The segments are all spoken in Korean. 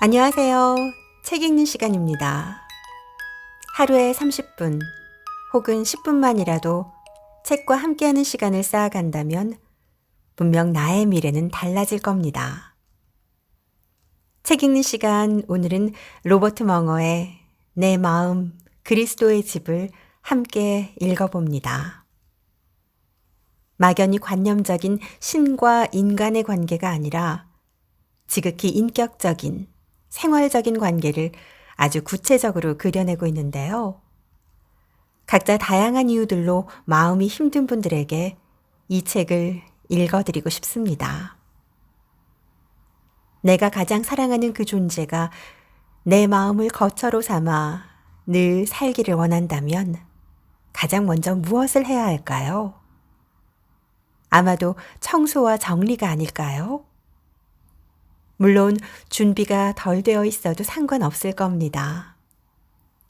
안녕하세요. 책 읽는 시간입니다. 하루에 30분 혹은 10분만이라도 책과 함께하는 시간을 쌓아간다면 분명 나의 미래는 달라질 겁니다. 책 읽는 시간, 오늘은 로버트 멍어의 내 마음 그리스도의 집을 함께 읽어봅니다. 막연히 관념적인 신과 인간의 관계가 아니라 지극히 인격적인 생활적인 관계를 아주 구체적으로 그려내고 있는데요. 각자 다양한 이유들로 마음이 힘든 분들에게 이 책을 읽어드리고 싶습니다. 내가 가장 사랑하는 그 존재가 내 마음을 거처로 삼아 늘 살기를 원한다면 가장 먼저 무엇을 해야 할까요? 아마도 청소와 정리가 아닐까요? 물론 준비가 덜 되어 있어도 상관없을 겁니다.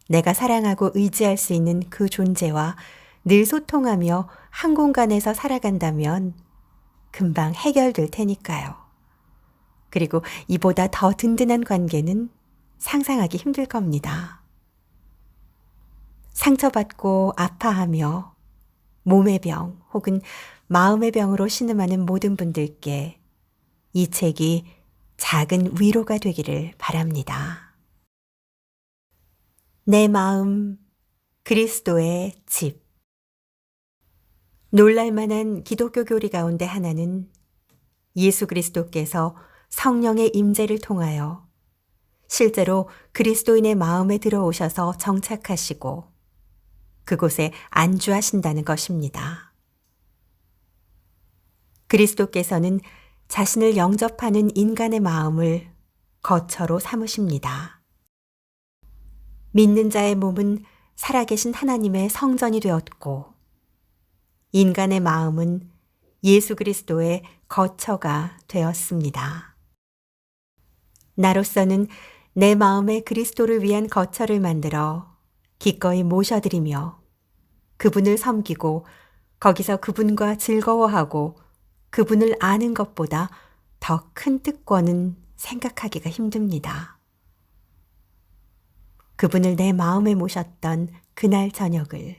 내가 사랑하고 의지할 수 있는 그 존재와 늘 소통하며 한 공간에서 살아간다면 금방 해결될 테니까요. 그리고 이보다 더 든든한 관계는 상상하기 힘들 겁니다. 상처받고 아파하며 몸의 병 혹은 마음의 병으로 신음하는 모든 분들께 이 책이 작은 위로가 되기를 바랍니다. 내 마음 그리스도의 집. 놀랄만한 기독교 교리 가운데 하나는 예수 그리스도께서 성령의 임재를 통하여 실제로 그리스도인의 마음에 들어오셔서 정착하시고 그곳에 안주하신다는 것입니다. 그리스도께서는 자신을 영접하는 인간의 마음을 거처로 삼으십니다. 믿는 자의 몸은 살아계신 하나님의 성전이 되었고 인간의 마음은 예수 그리스도의 거처가 되었습니다. 나로서는 내 마음에 그리스도를 위한 거처를 만들어 기꺼이 모셔드리며 그분을 섬기고 거기서 그분과 즐거워하고 그분을 아는 것보다 더 큰 특권은 생각하기가 힘듭니다. 그분을 내 마음에 모셨던 그날 저녁을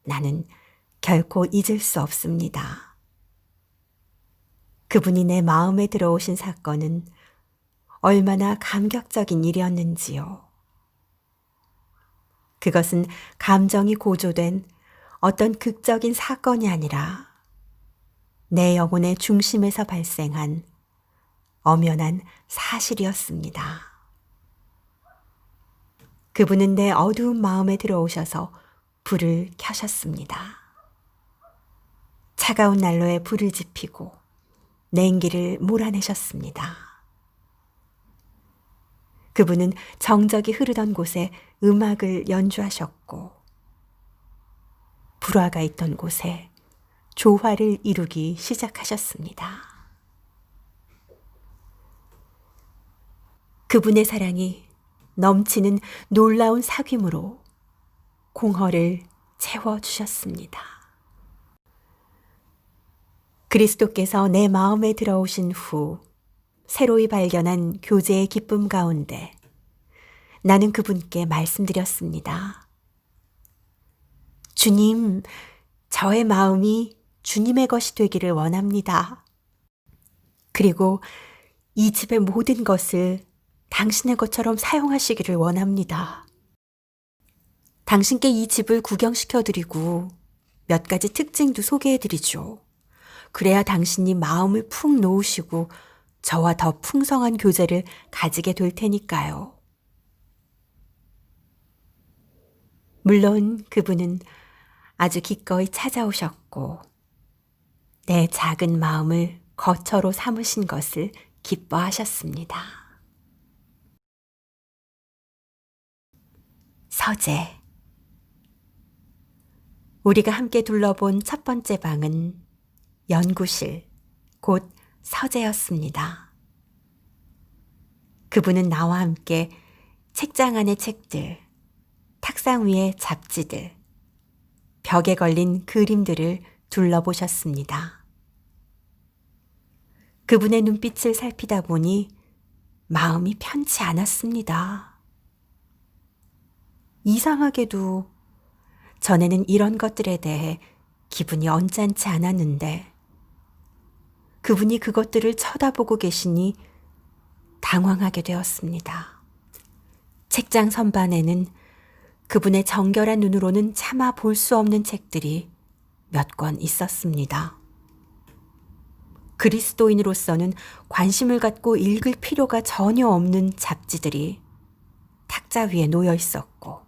나는 결코 잊을 수 없습니다. 그분이 내 마음에 들어오신 사건은 얼마나 감격적인 일이었는지요. 그것은 감정이 고조된 어떤 극적인 사건이 아니라 내 영혼의 중심에서 발생한 엄연한 사실이었습니다. 그분은 내 어두운 마음에 들어오셔서 불을 켜셨습니다. 차가운 난로에 불을 지피고 냉기를 몰아내셨습니다. 그분은 정적이 흐르던 곳에 음악을 연주하셨고 불화가 있던 곳에 조화를 이루기 시작하셨습니다. 그분의 사랑이 넘치는 놀라운 사귐으로 공허를 채워주셨습니다. 그리스도께서 내 마음에 들어오신 후 새로이 발견한 교제의 기쁨 가운데 나는 그분께 말씀드렸습니다. 주님, 저의 마음이 주님의 것이 되기를 원합니다. 그리고 이 집의 모든 것을 당신의 것처럼 사용하시기를 원합니다. 당신께 이 집을 구경시켜드리고 몇 가지 특징도 소개해드리죠. 그래야 당신이 마음을 푹 놓으시고 저와 더 풍성한 교제를 가지게 될 테니까요. 물론 그분은 아주 기꺼이 찾아오셨고 내 작은 마음을 거처로 삼으신 것을 기뻐하셨습니다. 서재. 우리가 함께 둘러본 첫 번째 방은 연구실, 곧 서재였습니다. 그분은 나와 함께 책장 안의 책들, 탁상 위의 잡지들, 벽에 걸린 그림들을 둘러보셨습니다. 그분의 눈빛을 살피다 보니 마음이 편치 않았습니다. 이상하게도 전에는 이런 것들에 대해 기분이 언짢지 않았는데 그분이 그것들을 쳐다보고 계시니 당황하게 되었습니다. 책장 선반에는 그분의 정결한 눈으로는 차마 볼 수 없는 책들이 몇 권 있었습니다. 그리스도인으로서는 관심을 갖고 읽을 필요가 전혀 없는 잡지들이 탁자 위에 놓여 있었고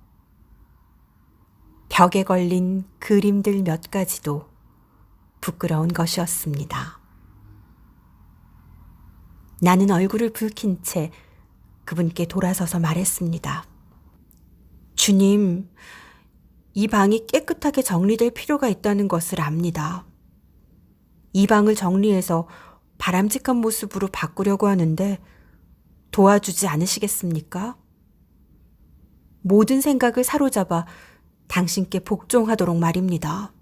벽에 걸린 그림들 몇 가지도 부끄러운 것이었습니다. 나는 얼굴을 붉힌 채 그분께 돌아서서 말했습니다. 주님, 이 방이 깨끗하게 정리될 필요가 있다는 것을 압니다. 이 방을 정리해서 바람직한 모습으로 바꾸려고 하는데 도와주지 않으시겠습니까? 모든 생각을 사로잡아 당신께 복종하도록 말입니다.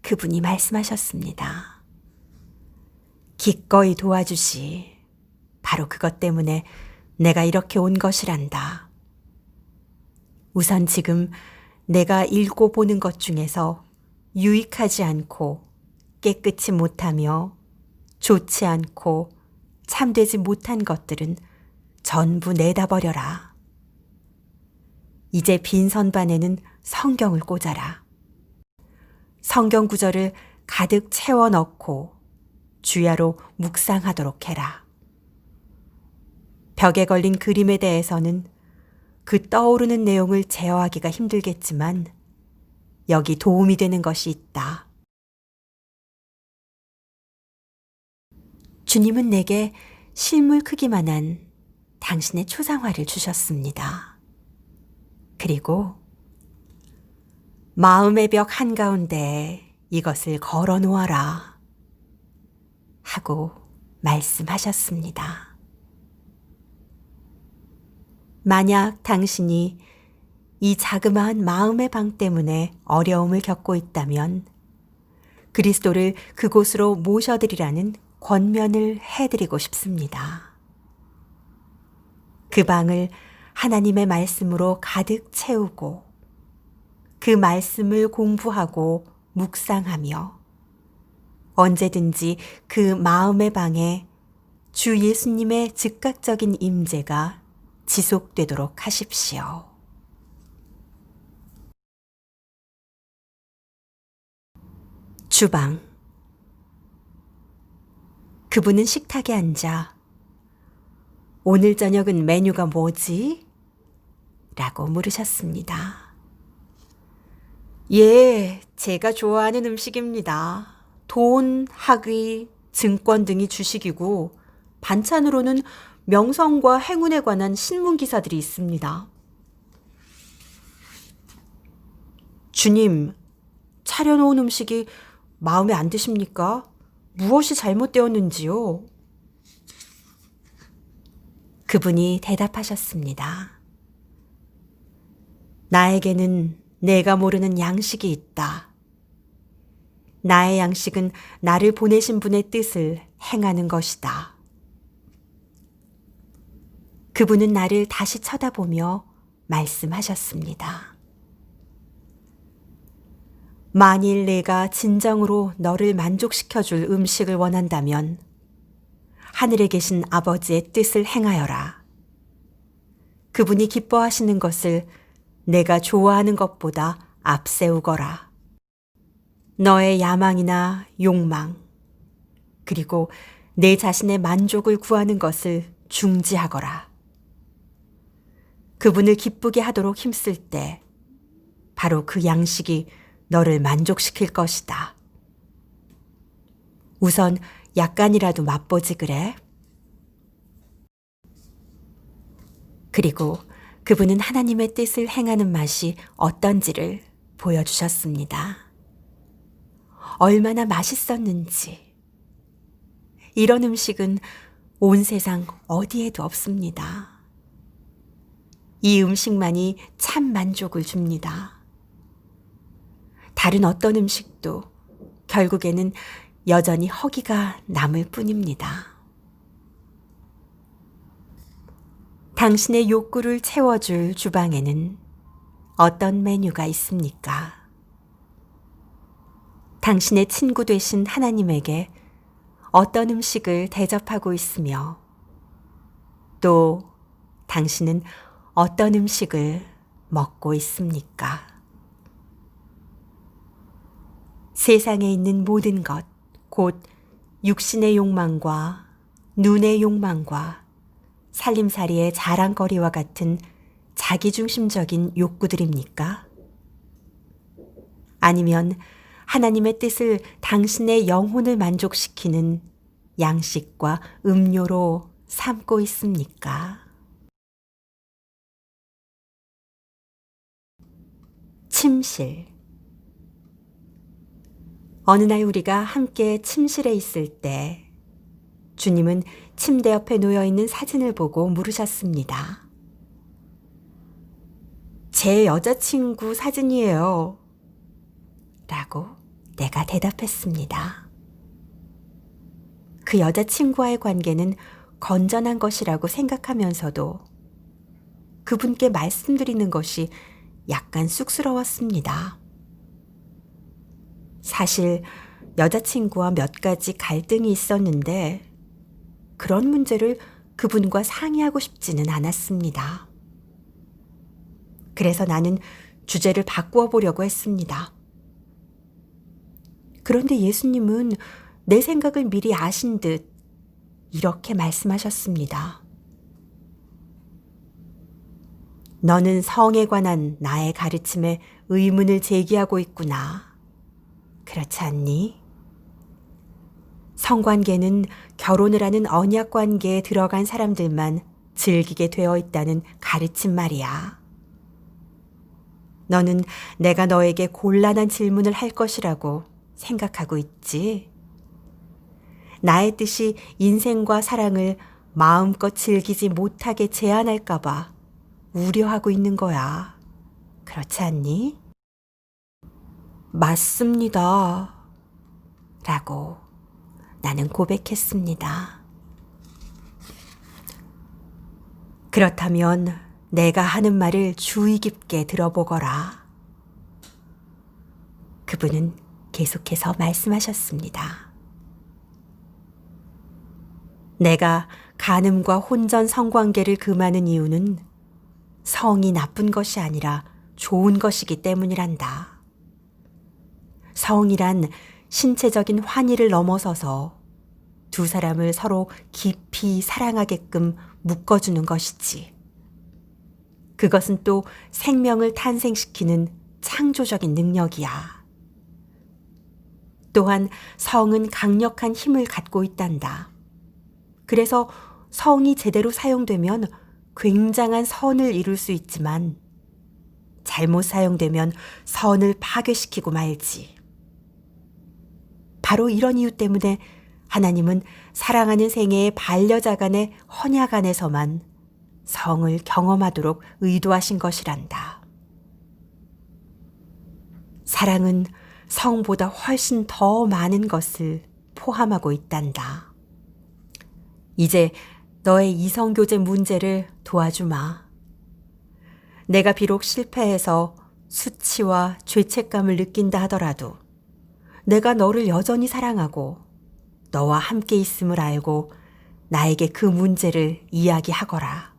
그분이 말씀하셨습니다. 기꺼이 도와주시. 바로 그것 때문에 내가 이렇게 온 것이란다. 우선 지금 내가 읽고 보는 것 중에서 유익하지 않고 깨끗이 못하며 좋지 않고 참되지 못한 것들은 전부 내다버려라. 이제 빈 선반에는 성경을 꽂아라. 성경 구절을 가득 채워 넣고 주야로 묵상하도록 해라. 벽에 걸린 그림에 대해서는 그 떠오르는 내용을 제어하기가 힘들겠지만 여기 도움이 되는 것이 있다. 주님은 내게 실물 크기만한 당신의 초상화를 주셨습니다. 그리고 마음의 벽 한가운데 이것을 걸어 놓아라 하고 말씀하셨습니다. 만약 당신이 이 자그마한 마음의 방 때문에 어려움을 겪고 있다면 그리스도를 그곳으로 모셔드리라는 권면을 해드리고 싶습니다. 그 방을 하나님의 말씀으로 가득 채우고 그 말씀을 공부하고 묵상하며 언제든지 그 마음의 방에 주 예수님의 즉각적인 임재가 지속되도록 하십시오. 주방. 그분은 식탁에 앉아 오늘 저녁은 메뉴가 뭐지? 라고 물으셨습니다. 예, 제가 좋아하는 음식입니다. 돈, 학위, 증권 등이 주식이고 반찬으로는 명성과 행운에 관한 신문 기사들이 있습니다. 주님, 차려놓은 음식이 마음에 안 드십니까? 무엇이 잘못되었는지요? 그분이 대답하셨습니다. 나에게는 내가 모르는 양식이 있다. 나의 양식은 나를 보내신 분의 뜻을 행하는 것이다. 그분은 나를 다시 쳐다보며 말씀하셨습니다. 만일 내가 진정으로 너를 만족시켜줄 음식을 원한다면 하늘에 계신 아버지의 뜻을 행하여라. 그분이 기뻐하시는 것을 내가 좋아하는 것보다 앞세우거라. 너의 야망이나 욕망, 그리고 내 자신의 만족을 구하는 것을 중지하거라. 그분을 기쁘게 하도록 힘쓸 때 바로 그 양식이 너를 만족시킬 것이다. 우선 약간이라도 맛보지 그래? 그리고 그분은 하나님의 뜻을 행하는 맛이 어떤지를 보여주셨습니다. 얼마나 맛있었는지. 이런 음식은 온 세상 어디에도 없습니다. 이 음식만이 참 만족을 줍니다. 다른 어떤 음식도 결국에는 여전히 허기가 남을 뿐입니다. 당신의 욕구를 채워줄 주방에는 어떤 메뉴가 있습니까? 당신의 친구 되신 하나님에게 어떤 음식을 대접하고 있으며 또 당신은 어떤 음식을 먹고 있습니까? 세상에 있는 모든 것, 곧 육신의 욕망과 눈의 욕망과 살림살이의 자랑거리와 같은 자기중심적인 욕구들입니까? 아니면 하나님의 뜻을 당신의 영혼을 만족시키는 양식과 음료로 삼고 있습니까? 침실. 어느 날 우리가 함께 침실에 있을 때 주님은 침대 옆에 놓여 있는 사진을 보고 물으셨습니다. 제 여자친구 사진이에요. 라고 내가 대답했습니다. 그 여자친구와의 관계는 건전한 것이라고 생각하면서도 그분께 말씀드리는 것이 약간 쑥스러웠습니다. 사실 여자친구와 몇 가지 갈등이 있었는데 그런 문제를 그분과 상의하고 싶지는 않았습니다. 그래서 나는 주제를 바꾸어 보려고 했습니다. 그런데 예수님은 내 생각을 미리 아신 듯 이렇게 말씀하셨습니다. 너는 성에 관한 나의 가르침에 의문을 제기하고 있구나. 그렇지 않니? 성관계는 결혼을 하는 언약 관계에 들어간 사람들만 즐기게 되어 있다는 가르침 말이야. 너는 내가 너에게 곤란한 질문을 할 것이라고 생각하고 있지? 나의 뜻이 인생과 사랑을 마음껏 즐기지 못하게 제한할까 봐 우려하고 있는 거야. 그렇지 않니? 맞습니다. 라고 나는 고백했습니다. 그렇다면 내가 하는 말을 주의 깊게 들어보거라. 그분은 계속해서 말씀하셨습니다. 내가 간음과 혼전 성관계를 금하는 이유는 성이 나쁜 것이 아니라 좋은 것이기 때문이란다. 성이란 신체적인 환희를 넘어서서 두 사람을 서로 깊이 사랑하게끔 묶어주는 것이지. 그것은 또 생명을 탄생시키는 창조적인 능력이야. 또한 성은 강력한 힘을 갖고 있단다. 그래서 성이 제대로 사용되면 굉장한 선을 이룰 수 있지만 잘못 사용되면 선을 파괴시키고 말지. 바로 이런 이유 때문에 하나님은 사랑하는 생애의 반려자 간의 헌약 안에서만 성을 경험하도록 의도하신 것이란다. 사랑은 성보다 훨씬 더 많은 것을 포함하고 있단다. 이제 너의 이성교제 문제를 도와주마. 내가 비록 실패해서 수치와 죄책감을 느낀다 하더라도 내가 너를 여전히 사랑하고 너와 함께 있음을 알고 나에게 그 문제를 이야기하거라.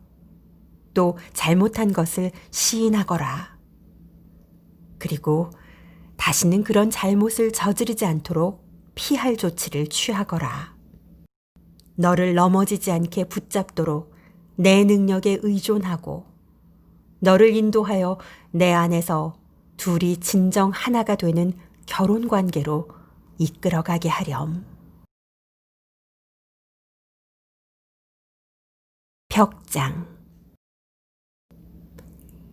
또 잘못한 것을 시인하거라. 그리고 다시는 그런 잘못을 저지르지 않도록 피할 조치를 취하거라. 너를 넘어지지 않게 붙잡도록 내 능력에 의존하고 너를 인도하여 내 안에서 둘이 진정 하나가 되는 결혼 관계로 이끌어가게 하렴. 벽장.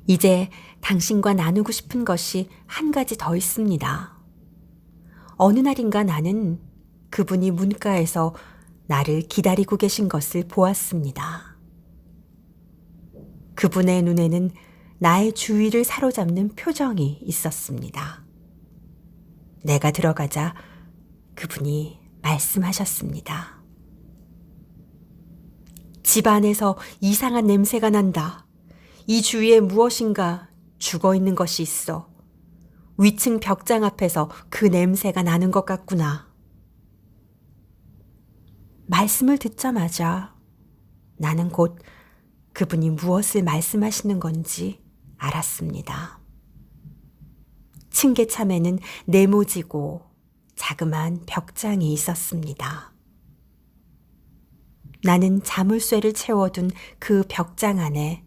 이제 당신과 나누고 싶은 것이 한 가지 더 있습니다. 어느 날인가 나는 그분이 문가에서 나를 기다리고 계신 것을 보았습니다. 그분의 눈에는 나의 주위를 사로잡는 표정이 있었습니다. 내가 들어가자 그분이 말씀하셨습니다. 집안에서 이상한 냄새가 난다. 이 주위에 무엇인가 죽어 있는 것이 있어. 위층 벽장 앞에서 그 냄새가 나는 것 같구나. 말씀을 듣자마자 나는 곧 그분이 무엇을 말씀하시는 건지 알았습니다. 층계참에는 네모지고 자그마한 벽장이 있었습니다. 나는 자물쇠를 채워둔 그 벽장 안에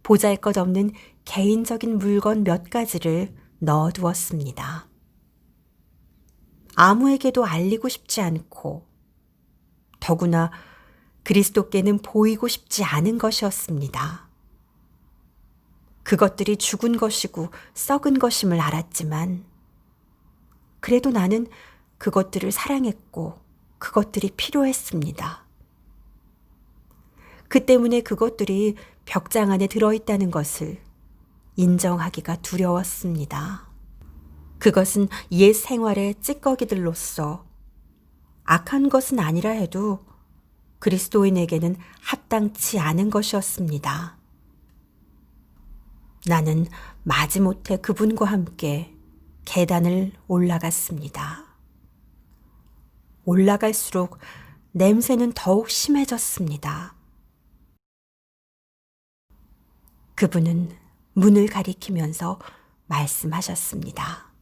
보잘것없는 개인적인 물건 몇 가지를 넣어두었습니다. 아무에게도 알리고 싶지 않고 더구나 그리스도께는 보이고 싶지 않은 것이었습니다. 그것들이 죽은 것이고 썩은 것임을 알았지만 그래도 나는 그것들을 사랑했고 그것들이 필요했습니다. 그 때문에 그것들이 벽장 안에 들어있다는 것을 인정하기가 두려웠습니다. 그것은 옛 생활의 찌꺼기들로서 악한 것은 아니라 해도 그리스도인에게는 합당치 않은 것이었습니다. 나는 마지못해 그분과 함께 계단을 올라갔습니다. 올라갈수록 냄새는 더욱 심해졌습니다. 그분은 문을 가리키면서 말씀하셨습니다.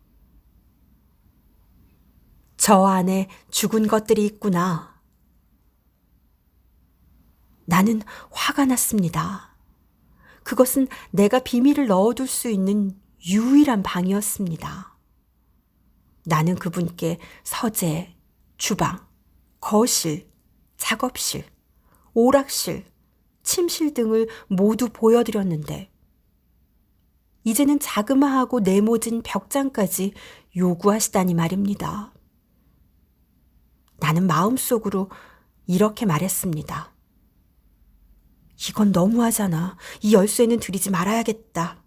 저 안에 죽은 것들이 있구나. 나는 화가 났습니다. 그것은 내가 비밀을 넣어둘 수 있는 유일한 방이었습니다. 나는 그분께 서재, 주방, 거실, 작업실, 오락실, 침실 등을 모두 보여드렸는데 이제는 자그마하고 네모진 벽장까지 요구하시다니 말입니다. 나는 마음속으로 이렇게 말했습니다. 이건 너무하잖아. 이 열쇠는 드리지 말아야겠다.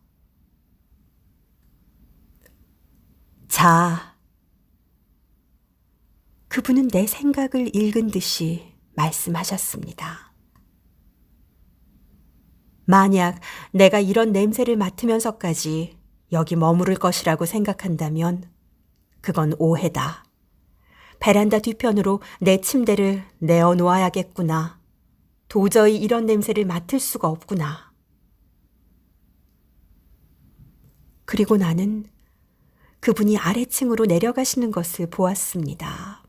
자, 그분은 내 생각을 읽은 듯이 말씀하셨습니다. 만약 내가 이런 냄새를 맡으면서까지 여기 머무를 것이라고 생각한다면 그건 오해다. 베란다 뒤편으로 내 침대를 내어놓아야겠구나. 도저히 이런 냄새를 맡을 수가 없구나. 그리고 나는 그분이 아래층으로 내려가시는 것을 보았습니다.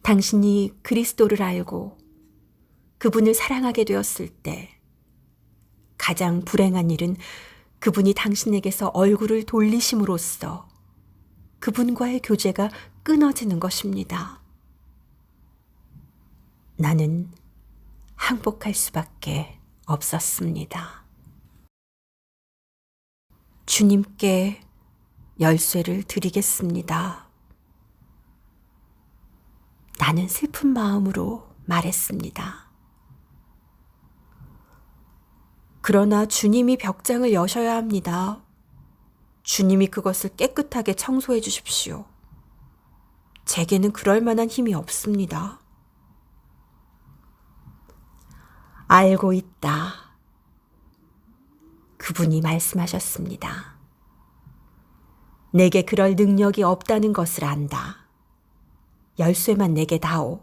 당신이 그리스도를 알고 그분을 사랑하게 되었을 때 가장 불행한 일은 그분이 당신에게서 얼굴을 돌리심으로써 그분과의 교제가 끊어지는 것입니다. 나는 항복할 수밖에 없었습니다. 주님께 열쇠를 드리겠습니다. 나는 슬픈 마음으로 말했습니다. 그러나 주님이 벽장을 여셔야 합니다. 주님이 그것을 깨끗하게 청소해 주십시오. 제게는 그럴 만한 힘이 없습니다. 알고 있다. 그분이 말씀하셨습니다. 내게 그럴 능력이 없다는 것을 안다. 열쇠만 내게 다오.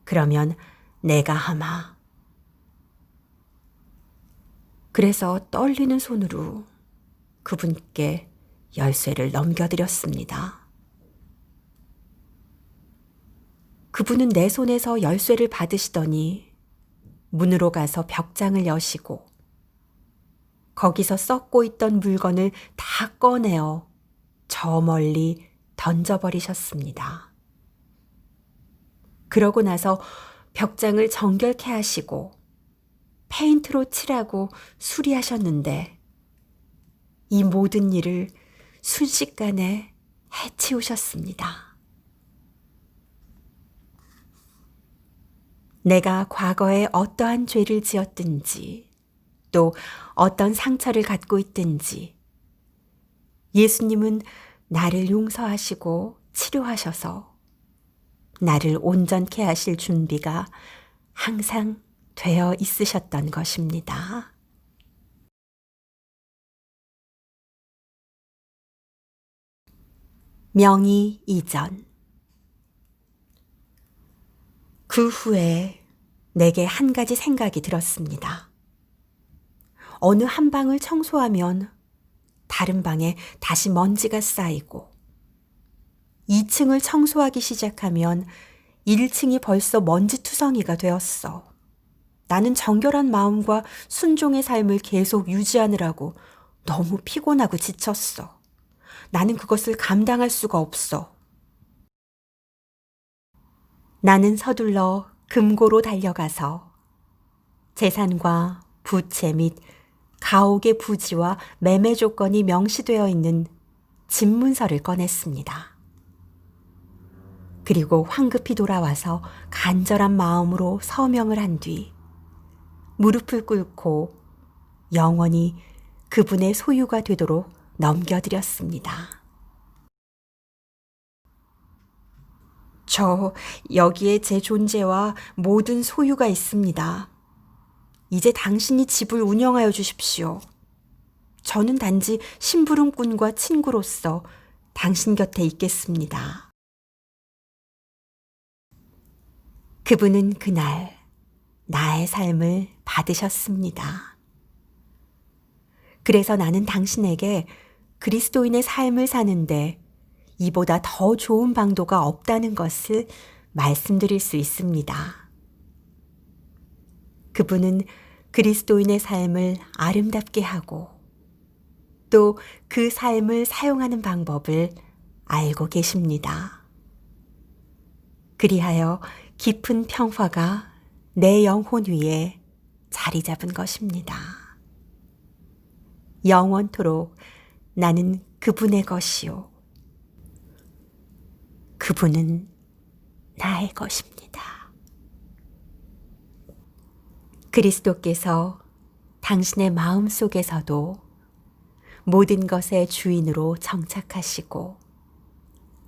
그러면 내가 하마. 그래서 떨리는 손으로 그분께 열쇠를 넘겨드렸습니다. 그분은 내 손에서 열쇠를 받으시더니 문으로 가서 벽장을 여시고 거기서 썩고 있던 물건을 다 꺼내어 저 멀리 던져버리셨습니다. 그러고 나서 벽장을 정결케 하시고 페인트로 칠하고 수리하셨는데 이 모든 일을 순식간에 해치우셨습니다. 내가 과거에 어떠한 죄를 지었든지 또 어떤 상처를 갖고 있든지 예수님은 나를 용서하시고 치료하셔서 나를 온전케 하실 준비가 항상 되어 있으셨던 것입니다. 명의 이전. 그 후에 내게 한 가지 생각이 들었습니다. 어느 한 방을 청소하면 다른 방에 다시 먼지가 쌓이고 2층을 청소하기 시작하면 1층이 벌써 먼지투성이가 되었어. 나는 정결한 마음과 순종의 삶을 계속 유지하느라고 너무 피곤하고 지쳤어. 나는 그것을 감당할 수가 없어. 나는 서둘러 금고로 달려가서 재산과 부채 및 가옥의 부지와 매매 조건이 명시되어 있는 집문서를 꺼냈습니다. 그리고 황급히 돌아와서 간절한 마음으로 서명을 한 뒤 무릎을 꿇고 영원히 그분의 소유가 되도록 넘겨드렸습니다. 저 여기에 제 존재와 모든 소유가 있습니다. 이제 당신이 집을 운영하여 주십시오. 저는 단지 심부름꾼과 친구로서 당신 곁에 있겠습니다. 그분은 그날 나의 삶을 받으셨습니다. 그래서 나는 당신에게 그리스도인의 삶을 사는데 이보다 더 좋은 방도가 없다는 것을 말씀드릴 수 있습니다. 그분은 그리스도인의 삶을 아름답게 하고 또 그 삶을 사용하는 방법을 알고 계십니다. 그리하여 깊은 평화가 내 영혼 위에 자리 잡은 것입니다. 영원토록 나는 그분의 것이요. 그분은 나의 것입니다. 그리스도께서 당신의 마음 속에서도 모든 것의 주인으로 정착하시고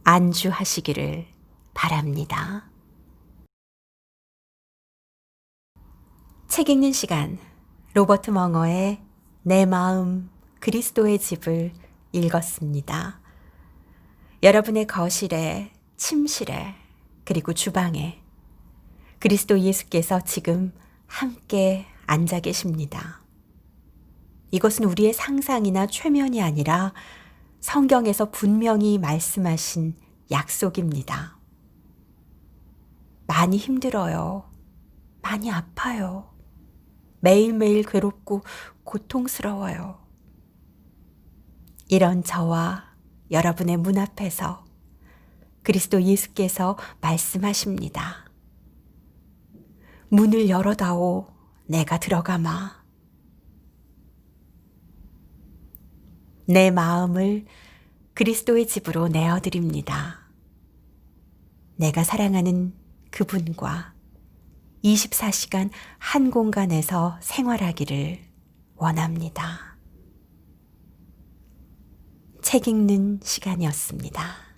안주하시기를 바랍니다. 책 읽는 시간, 로버트 멍어의 내 마음 그리스도의 집을 읽었습니다. 여러분의 거실에, 침실에, 그리고 주방에 그리스도 예수께서 지금 함께 앉아 계십니다. 이것은 우리의 상상이나 최면이 아니라 성경에서 분명히 말씀하신 약속입니다. 많이 힘들어요. 많이 아파요. 매일매일 괴롭고 고통스러워요. 이런 저와 여러분의 문 앞에서 그리스도 예수께서 말씀하십니다. 문을 열어다오, 내가 들어가마. 내 마음을 그리스도의 집으로 내어드립니다. 내가 사랑하는 그분과 24시간 한 공간에서 생활하기를 원합니다. 책 읽는 시간이었습니다.